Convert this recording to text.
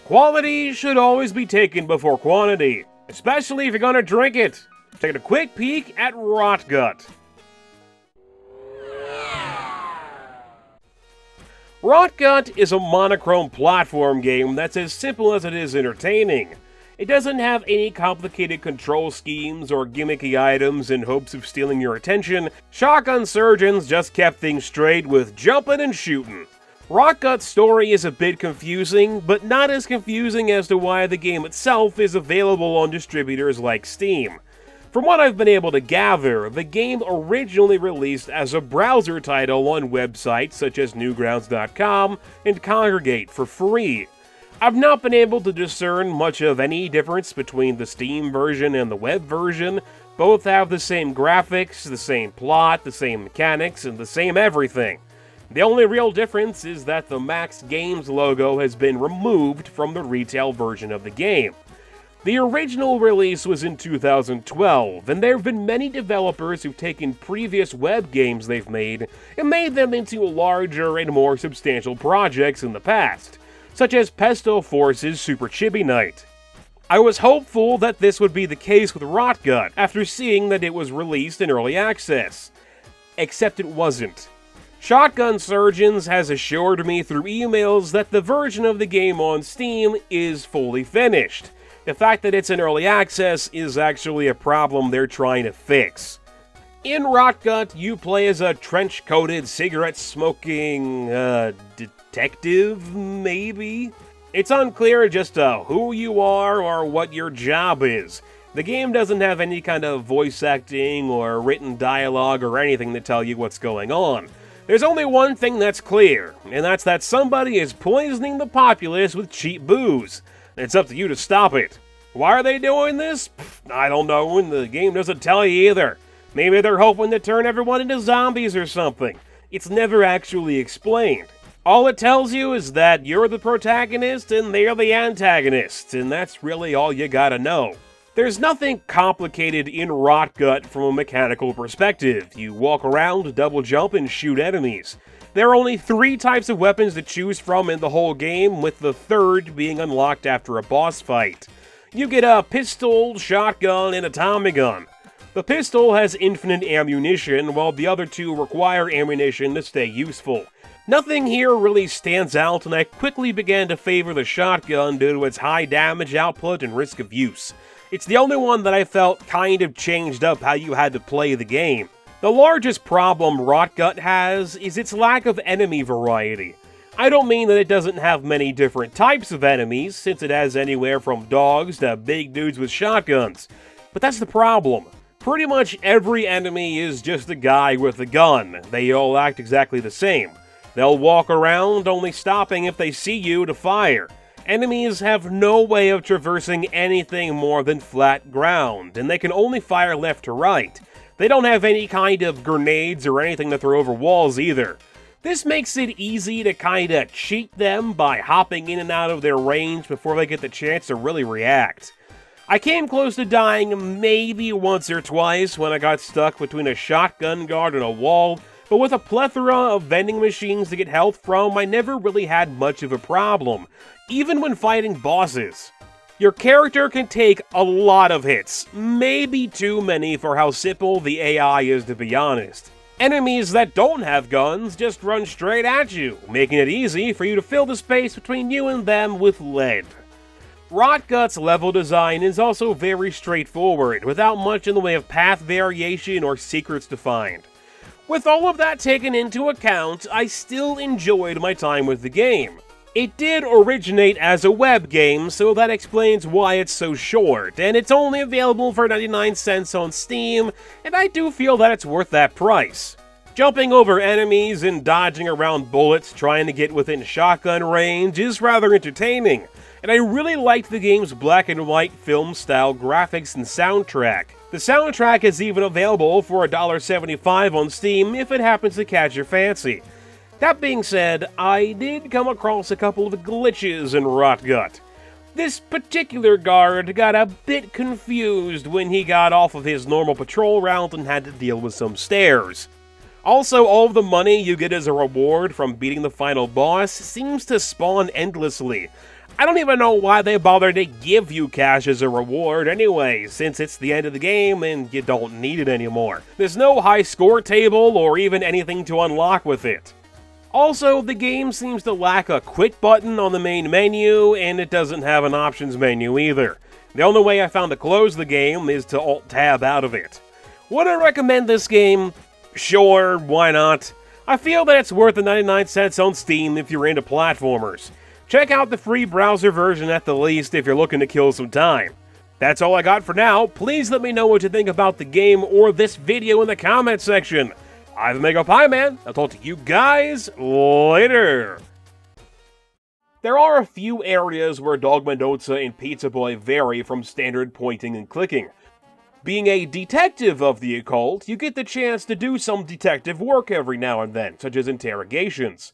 Quality should always be taken before quantity, especially if you're gonna drink it. Taking a quick peek at Rotgut. Rotgut is a monochrome platform game that's as simple as it is entertaining. It doesn't have any complicated control schemes or gimmicky items in hopes of stealing your attention. Shotgun Surgeons just kept things straight with jumping and shooting. Rotgut's story is a bit confusing, but not as confusing as to why the game itself is available on distributors like Steam. From what I've been able to gather, the game originally released as a browser title on websites such as Newgrounds.com and Congregate for free. I've not been able to discern much of any difference between the Steam version and the web version. Both have the same graphics, the same plot, the same mechanics, and the same everything. The only real difference is that the Max Games logo has been removed from the retail version of the game. The original release was in 2012, and there have been many developers who've taken previous web games they've made and made them into larger and more substantial projects in the past, such as Pesto Force's Super Chibi Night. I was hopeful that this would be the case with Rotgut after seeing that it was released in early access, except it wasn't. Shotgun Surgeons has assured me through emails that the version of the game on Steam is fully finished. The fact that it's in early access is actually a problem they're trying to fix. In Rotgut, you play as a trench-coated, cigarette-smoking, detective, maybe? It's unclear just who you are or what your job is. The game doesn't have any kind of voice acting or written dialogue or anything to tell you what's going on. There's only one thing that's clear, and that's that somebody is poisoning the populace with cheap booze. It's up to you to stop it. Why are they doing this? I don't know, and the game doesn't tell you either. Maybe they're hoping to turn everyone into zombies or something. It's never actually explained. All it tells you is that you're the protagonist and they're the antagonists, and that's really all you gotta know. There's nothing complicated in Rotgut from a mechanical perspective. You walk around, double jump, and shoot enemies. There are only 3 types of weapons to choose from in the whole game, with the third being unlocked after a boss fight. You get a pistol, shotgun, and a Tommy gun. The pistol has infinite ammunition, while the other 2 require ammunition to stay useful. Nothing here really stands out, and I quickly began to favor the shotgun due to its high damage output and risk of use. It's the only one that I felt kind of changed up how you had to play the game. The largest problem Rotgut has is its lack of enemy variety. I don't mean that it doesn't have many different types of enemies, since it has anywhere from dogs to big dudes with shotguns. But that's the problem. Pretty much every enemy is just a guy with a gun. They all act exactly the same. They'll walk around, only stopping if they see you to fire. Enemies have no way of traversing anything more than flat ground, and they can only fire left to right. They don't have any kind of grenades or anything to throw over walls either. This makes it easy to kinda cheat them by hopping in and out of their range before they get the chance to really react. I came close to dying maybe once or twice when I got stuck between a shotgun guard and a wall, but with a plethora of vending machines to get health from, I never really had much of a problem, even when fighting bosses. Your character can take a lot of hits, maybe too many for how simple the AI is, to be honest. Enemies that don't have guns just run straight at you, making it easy for you to fill the space between you and them with lead. Rotgut's level design is also very straightforward, without much in the way of path variation or secrets to find. With all of that taken into account, I still enjoyed my time with the game. It did originate as a web game, so that explains why it's so short, and it's only available for 99 cents on Steam, and I do feel that it's worth that price. Jumping over enemies and dodging around bullets trying to get within shotgun range is rather entertaining, and I really liked the game's black and white film-style graphics and soundtrack. The soundtrack is even available for $1.75 on Steam if it happens to catch your fancy. That being said, I did come across a couple of glitches in Rotgut. This particular guard got a bit confused when he got off of his normal patrol route and had to deal with some stairs. Also, all of the money you get as a reward from beating the final boss seems to spawn endlessly. I don't even know why they bother to give you cash as a reward anyway, since it's the end of the game and you don't need it anymore. There's no high score table or even anything to unlock with it. Also, the game seems to lack a quit button on the main menu, and it doesn't have an options menu either. The only way I found to close the game is to Alt-Tab out of it. Would I recommend this game? Sure, why not? I feel that it's worth the 99 cents on Steam if you're into platformers. Check out the free browser version at the least if you're looking to kill some time. That's all I got for now. Please let me know what you think about the game or this video in the comments section. I'm MegapieMan. I'll talk to you guys later. There are a few areas where Dog Mendoza and Pizza Boy vary from standard pointing and clicking. Being a detective of the occult, you get the chance to do some detective work every now and then, such as interrogations.